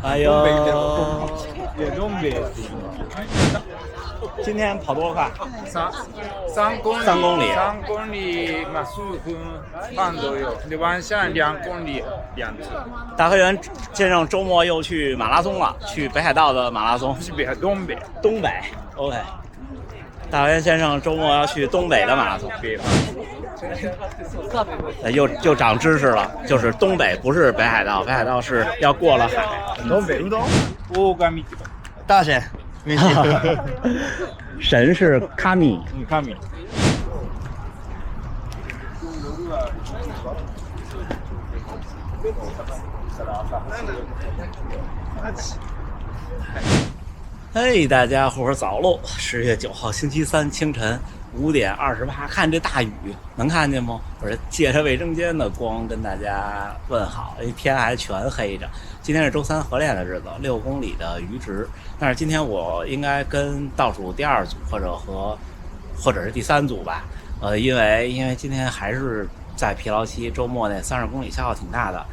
哎呦，今天跑多快？3公里。3公里嘛，15分半左右。晚上2公里2次。大河源先生周末又去马拉松了，去北海道的马拉松。不是东北。东北 ，OK。大河源先生周末要去东北的马拉松。又长知识了，就是东北不是北海道，北海道是要过了海。东北うどん？大神。大神，神是卡米。卡米。嘿，大家伙早喽！10月9号星期三清晨5点28，看这大雨能看见吗？我是借着卫生间的光跟大家问好，因为天还全黑着。今天是周3合练的日子，6公里的阈值。但是今天我应该跟倒数第2组或者是第3组吧。因为今天还是在疲劳期，周末那30公里消耗挺大的。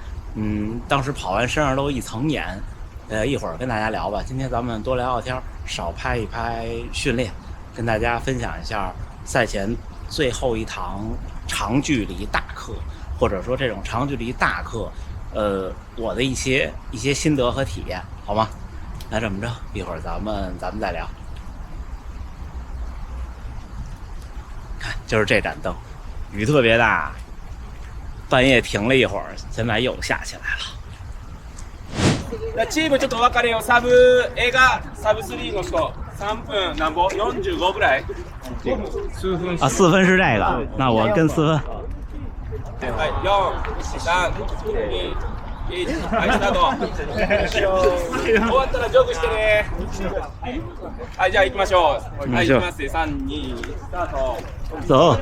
当时跑完身上都一层盐。一会儿跟大家聊吧。今天咱们多聊聊天，少拍一拍训练，跟大家分享一下赛前最后一堂长距离大课，或者说这种长距离大课，我的一些心得和体验，好吗？那这么着，一会儿咱们再聊。看，就是这盏灯，雨特别大，半夜停了一会儿，现在又下起来了。チームちょっと分かれよ。サブ A がサブ3の人3分何ぼ45ぐらい。数分。啊，4分是这个，那我跟4分。はい、4、3、2、1、はい、スタート。終わったらジョグしてね。はい、じゃあ行きましょう。はい、行きます。3、2、スタート。走。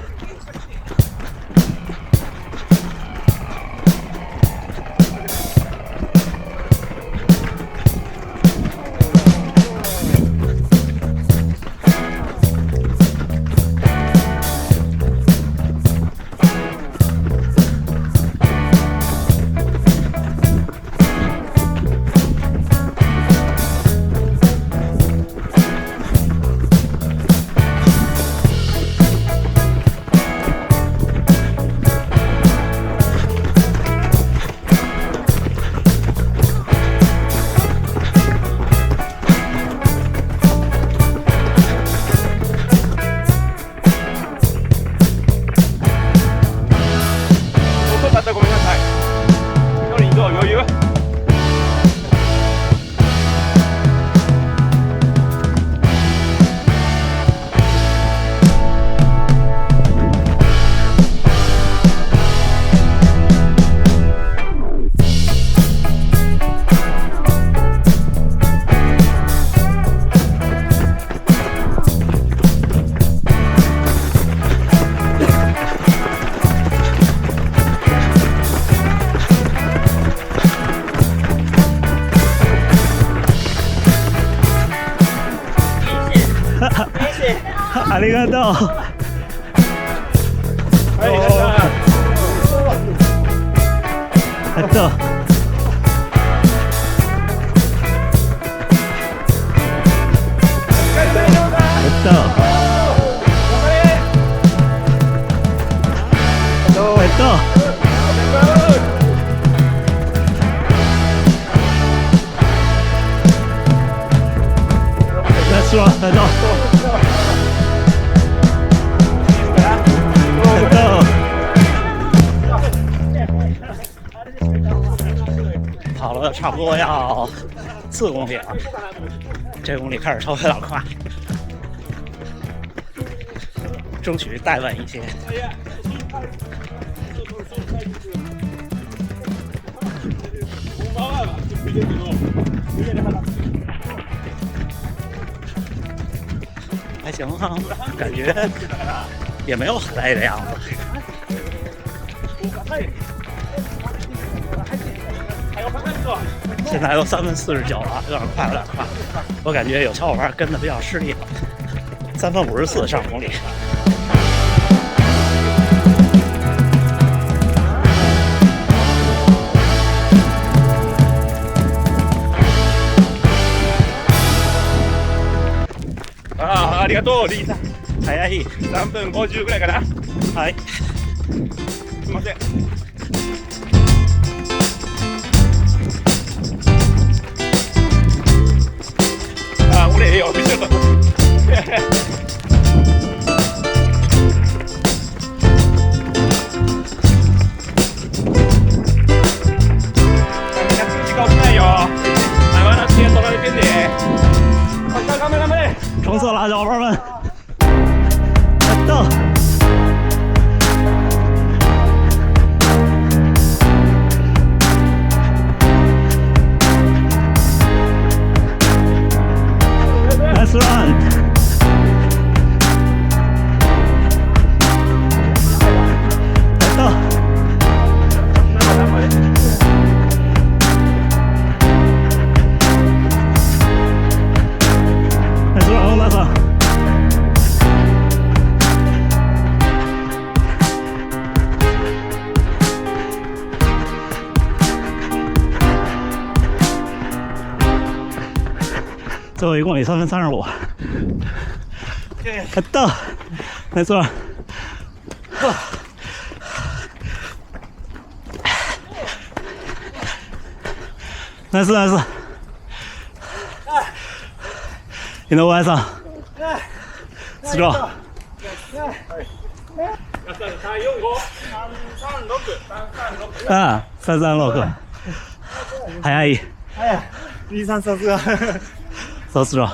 ありがとう。はい、跑了差不多要4公里了，这公里开始稍微有点快，争取带稳一些。还行啊，感觉也没有很累的样子。现在都3分49了，有点快。我感觉有小伙伴跟的比较吃力，3分54上公里。りがとう、リーさん。早い。3分50ぐらいかな。はい。すいません。あ、俺ええよ、後ろ。橙色辣椒包们，到。Nice run。到。最后1公里3分35。到，没错。nice。井上さん。スロー。ああ、336。早い。李三さすが。走死了，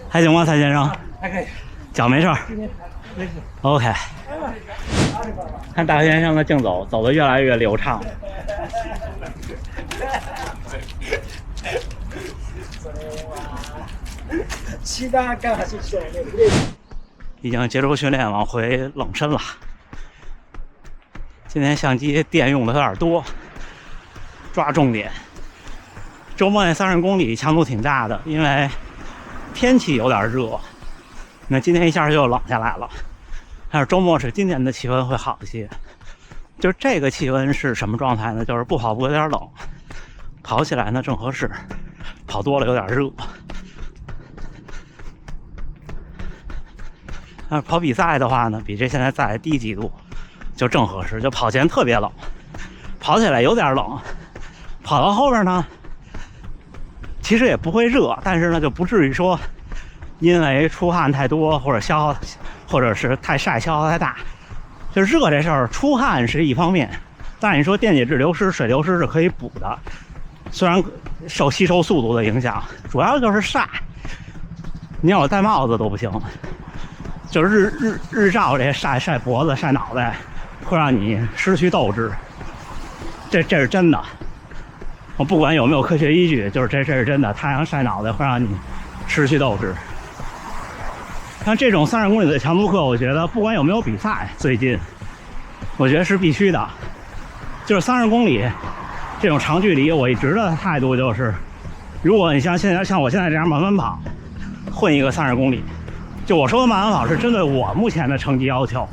还行吗，蔡先生？还可以，脚没事儿。没事。OK。看大先生的竞走，走得越来越流畅。已经结束训练，往回冷身了。今天相机电用的有点多，抓重点。周末那30公里强度挺大的，因为天气有点热，那今天一下就冷下来了。但是周末是今年的气温会好一些，就是这个气温是什么状态呢？就是不跑步有点冷，跑起来呢正合适，跑多了有点热。但是跑比赛的话呢，比这现在再低几度，就正合适。就跑前特别冷，跑起来有点冷，跑到后边呢。其实也不会热，但是呢，就不至于说因为出汗太多或者消耗，或者是太晒消耗太大。就热这事儿，出汗是一方面，但是你说电解质流失、水流失是可以补的，虽然受吸收速度的影响，主要就是晒。你要我戴帽子都不行，就是日照这晒脖子、晒脑袋，会让你失去斗志。这是真的。我不管有没有科学依据，就是这是真的。太阳晒脑袋会让你失去斗志。像这种30公里的强度课，我觉得不管有没有比赛，最近我觉得是必须的。就是30公里这种长距离，我一直的态度就是，如果你像我现在这样慢慢跑，混一个30公里，就我说的慢慢跑是针对我目前的成绩要求，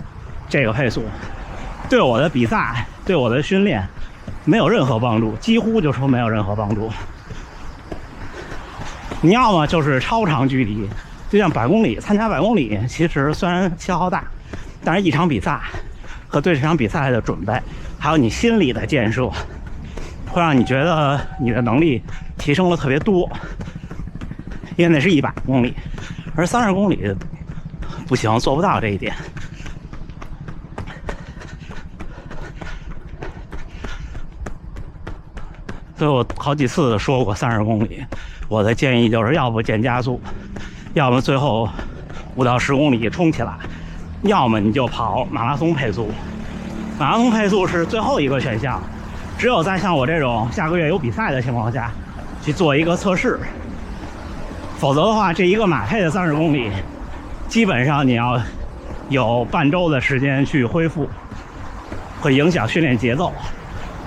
这个配速对我的比赛、对我的训练。没有任何帮助，几乎就说没有任何帮助。你要么就是超长距离，就像100公里，参加100公里，其实虽然消耗大，但是一场比赛和对这场比赛的准备，还有你心理的建设，会让你觉得你的能力提升了特别多。因为那是100公里，而30公里不行，做不到这一点。所以我好几次说过30公里，我的建议就是要不减加速，要么最后5到10公里冲起来，要么你就跑马拉松配速。马拉松配速是最后一个选项，只有在像我这种下个月有比赛的情况下去做一个测试，否则的话，这一个马配的30公里，基本上你要有半周的时间去恢复，会影响训练节奏。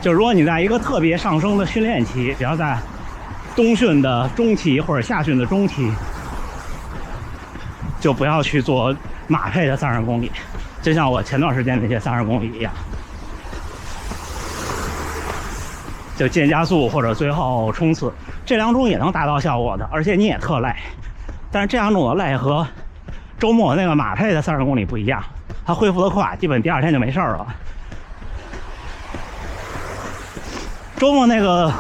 就如果你在一个特别上升的训练期，比如在冬训的中期或者夏训的中期，就不要去做马配的30公里，就像我前段时间那些30公里一样，就渐加速或者最后冲刺，这2种也能达到效果的，而且你也特累。但是这两种的累和周末那个马配的30公里不一样，它恢复的快，基本第2天就没事了。周末那个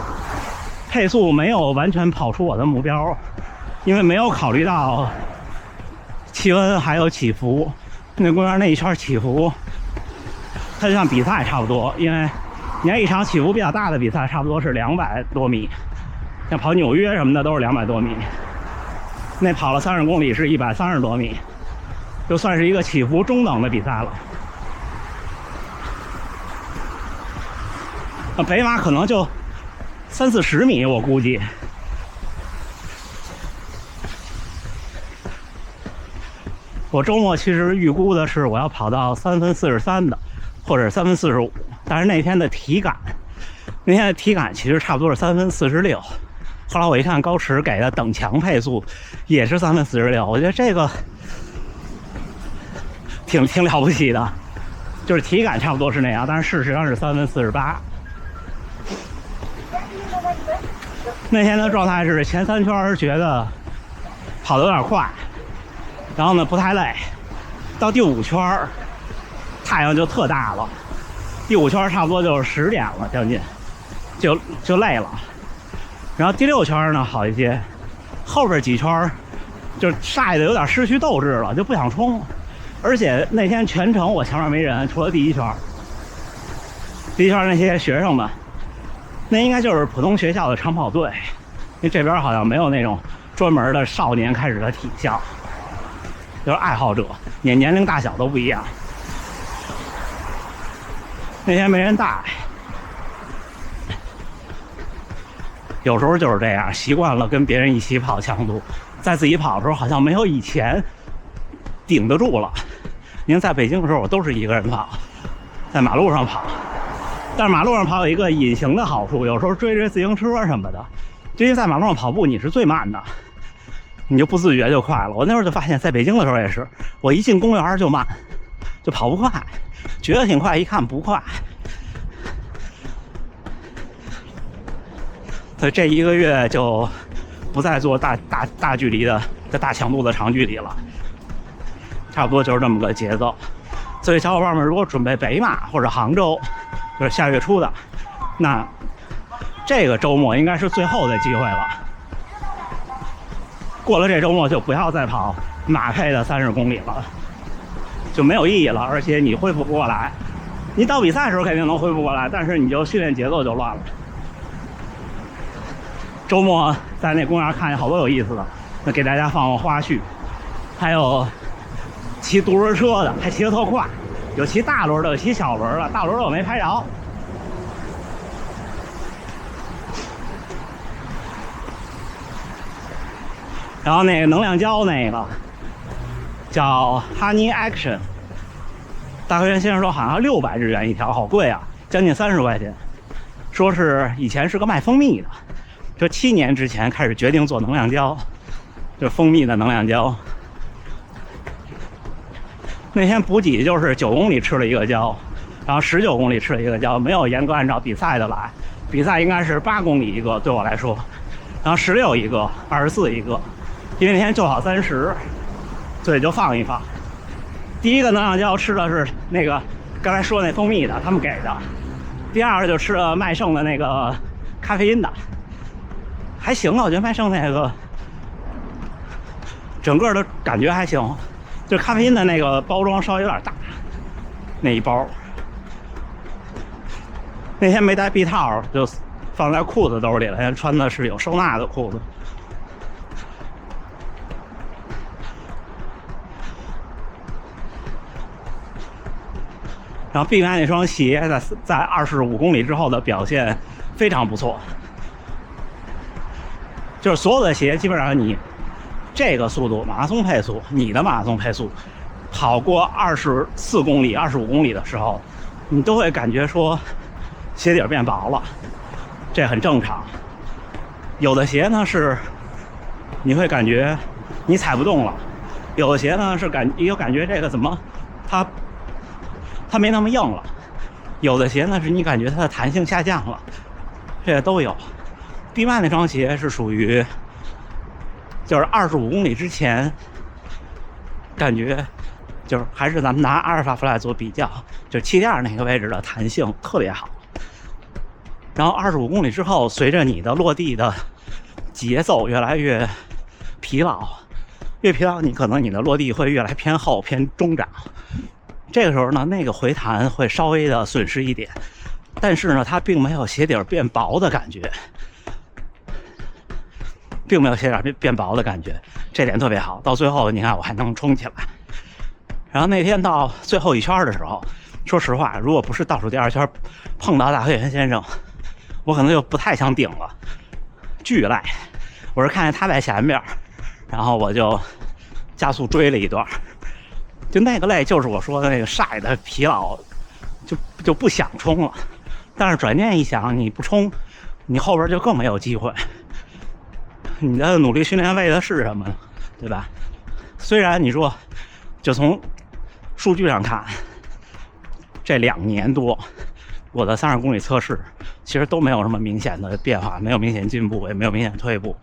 配速没有完全跑出我的目标，因为没有考虑到气温还有起伏。那公园那一圈起伏，它就像比赛差不多，因为你看一场起伏比较大的比赛，差不多是200多米，像跑纽约什么的都是200多米。那跑了30公里是130多米，就算是一个起伏中等的比赛了。北马可能就30-40米，我估计。我周末其实预估的是我要跑到3分43的，或者3分45，但是那天的体感其实差不多是3分46。后来我一看高驰给的等强配速也是3分46，我觉得这个挺了不起的，就是体感差不多是那样，但是事实上是3分48。那天的状态是前3圈觉得跑得有点快，然后呢不太累，到第5圈太阳就特大了，第5圈差不多就是10点了，将近就累了。然后第6圈呢好一些，后边几圈就晒得有点失去斗志了，就不想冲。而且那天全程我前面没人，除了第1圈。第1圈那些学生们，那应该就是普通学校的长跑队，因为这边好像没有那种专门的少年开始的体校，就是爱好者，年龄大小都不一样。那天没人带，有时候就是这样，习惯了跟别人一起跑强度，在自己跑的时候好像没有以前顶得住了。您在北京的时候我都是一个人跑，在马路上跑，但是马路上跑有一个隐形的好处，有时候追自行车什么的，因为在马路上跑步你是最慢的，你就不自觉就快了。我那时候就发现，在北京的时候也是，我一进公园就慢，就跑不快，觉得挺快，一看不快。所以这1个月就不再做大距离的大强度的长距离了，差不多就是这么个节奏。所以小伙伴们如果准备北马或者杭州，就是下月初的，那这个周末应该是最后的机会了。过了这周末就不要再跑马配的30公里了，就没有意义了，而且你恢复不过来。你到比赛的时候肯定能恢复过来，但是你就训练节奏就乱了。周末在那公园看见好多有意思的，那给大家放个花絮，还有骑独轮车的，还骑得特快，有骑大轮的，有骑小轮的，大轮的我没拍着。然后那个能量胶那个叫 Honey Action， 大科员先生说好像600日元一条，好贵啊，将近30块钱。说是以前是个卖蜂蜜的，就7年之前开始决定做能量胶，就是蜂蜜的能量胶。那天补给就是9公里吃了一个胶，然后19公里吃了一个胶，没有严格按照比赛的来。比赛应该是8公里一个，对我来说，然后16一个，24一个，因为那天就好30，所以就放一放。第一个能量胶吃的是那个刚才说那蜂蜜的，他们给的。第二个就吃了麦盛的那个咖啡因的，还行啊，我觉得麦盛那个整个的感觉还行，就咖啡因的那个包装稍微有点大，那一包。那天没带臂套，就放在裤子兜里了，现在穿的是有收纳的裤子。然后 B 买那双鞋在25公里之后的表现非常不错，就是所有的鞋基本上你这个速度马拉松配速，你的马拉松配速跑过24公里、25公里的时候，你都会感觉说鞋底变薄了，这很正常。有的鞋呢是你会感觉你踩不动了，有的鞋呢是感觉这个怎么它没那么硬了，有的鞋呢是你感觉它的弹性下降了，这些都有。B 曼那双鞋是属于就是25公里之前，感觉就是还是咱们拿阿尔法 Fly 做比较，就是气垫那个位置的弹性特别好。然后25公里之后，随着你的落地的节奏越来越疲劳，你可能你的落地会越来偏后偏中掌。这个时候呢，那个回弹会稍微的损失一点，但是呢，它并没有鞋底变薄的感觉，这点特别好。到最后，你看我还能冲起来。然后那天到最后一圈的时候，说实话，如果不是倒数第2圈碰到大黑原先生，我可能就不太想顶了，巨赖。我是看见他在前边，然后我就加速追了一段。就那个累，就是我说的那个晒的疲劳，就不想冲了。但是转念一想，你不冲，你后边就更没有机会。你的努力训练为的是什么呢？对吧？虽然你说，就从数据上看，这2年多，我的30公里测试其实都没有什么明显的变化，没有明显进步，也没有明显退步。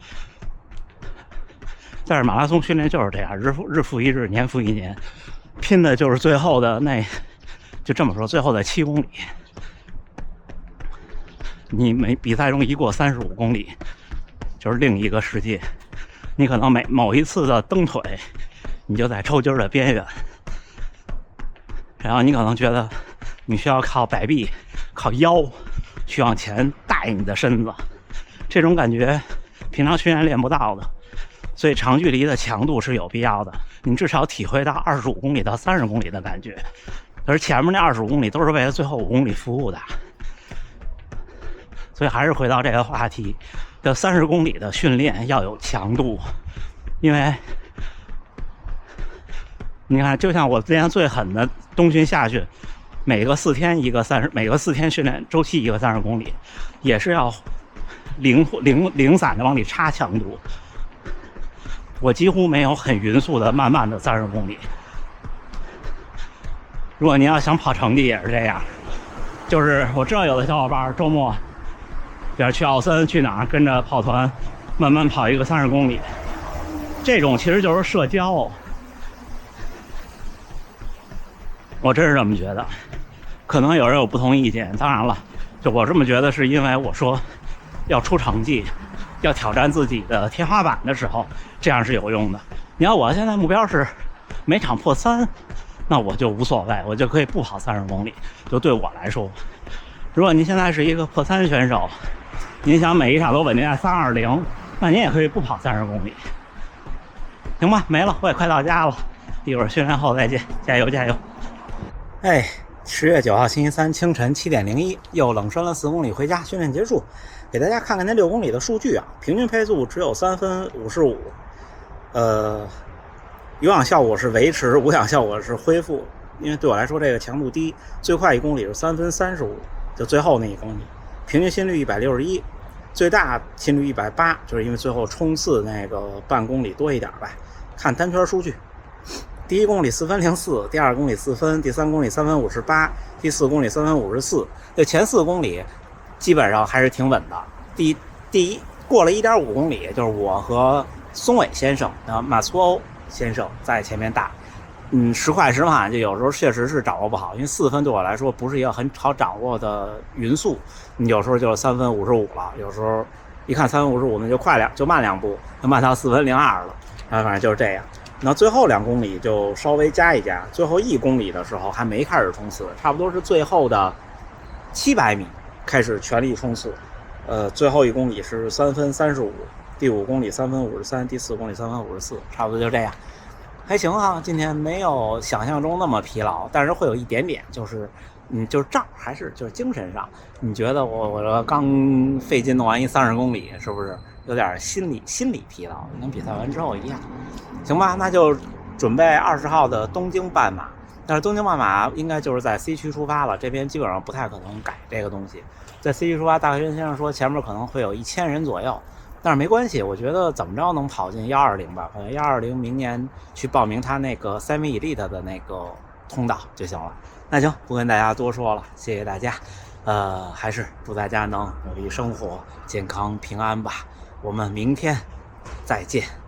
但是马拉松训练就是这样，日复一日，年复一年，拼的就是最后的就这么说，最后的7公里。你比赛中一过35公里，就是另一个世界。你可能某一次的蹬腿，你就在抽筋的边缘，然后你可能觉得你需要靠摆臂、靠腰去往前带你的身子，这种感觉平常训练练不到的。所以长距离的强度是有必要的，你至少体会到25公里到30公里的感觉，而前面那25公里都是为了最后5公里服务的。所以还是回到这个话题，这30公里的训练要有强度，因为你看，就像我之前最狠的冬训夏训，每个4天训练周期一个30公里，也是要零散的往里插强度。我几乎没有很匀速的慢慢的30公里。如果您要想跑成绩也是这样，就是我知道有的小伙伴周末比如去奥森去哪儿跟着跑团慢慢跑一个30公里，这种其实就是社交。我真是这么觉得，可能有人有不同意见。当然了，就我这么觉得是因为我说要出成绩，要挑战自己的天花板的时候，这样是有用的。你要我现在目标是每场破3，那我就无所谓，我就可以不跑30公里。就对我来说，如果您现在是一个破3选手，您想每一场都稳定在320，那您也可以不跑30公里，行吧？没了，我也快到家了，一会儿训练后再见，加油加油！哎，10月9号星期三清晨7点01，又冷身了4公里回家，训练结束。给大家看看那6公里的数据啊，平均配速只有3分55，有氧效果是维持，无氧效果是恢复。因为对我来说这个强度低，最快1公里是3分35，就最后那1公里，平均心率161，最大心率180，就是因为最后冲刺那个半公里多一点吧。看单圈数据，第1公里4分04，第2公里4分，第3公里3分58，第4公里3分54。这前4公里基本上还是挺稳的。第一过了1.5公里，就是我和松尾先生马苏欧先生在前面打。时快时慢，就有时候确实是掌握不好，因为4分对我来说不是一个很好掌握的匀速，你有时候就3分55了，有时候一看3分55那就慢2步，就慢到4分02了，反正就是这样。那最后2公里就稍微加一加，最后1公里的时候还没开始冲刺，差不多是最后的700米开始全力冲刺。最后1公里是3分35，第5公里3分53，第4公里3分54，差不多就这样。还行啊，今天没有想象中那么疲劳，但是会有一点点，就是就是胀，还是就是精神上，你觉得我刚费劲弄完一30公里，是不是有点心理疲劳，跟比赛完之后一样？行吧，那就准备20号的东京半马。但是东京半马应该就是在 C 区出发了，这边基本上不太可能改这个东西。在 C 区出发，大黑先生说前面可能会有1000人左右，但是没关系，我觉得怎么着能跑进120吧，可能120明年去报名他那个 Semi Elite 的那个通道就行了。那行，不跟大家多说了，谢谢大家。还是祝大家能努力生活，健康平安吧。我们明天再见。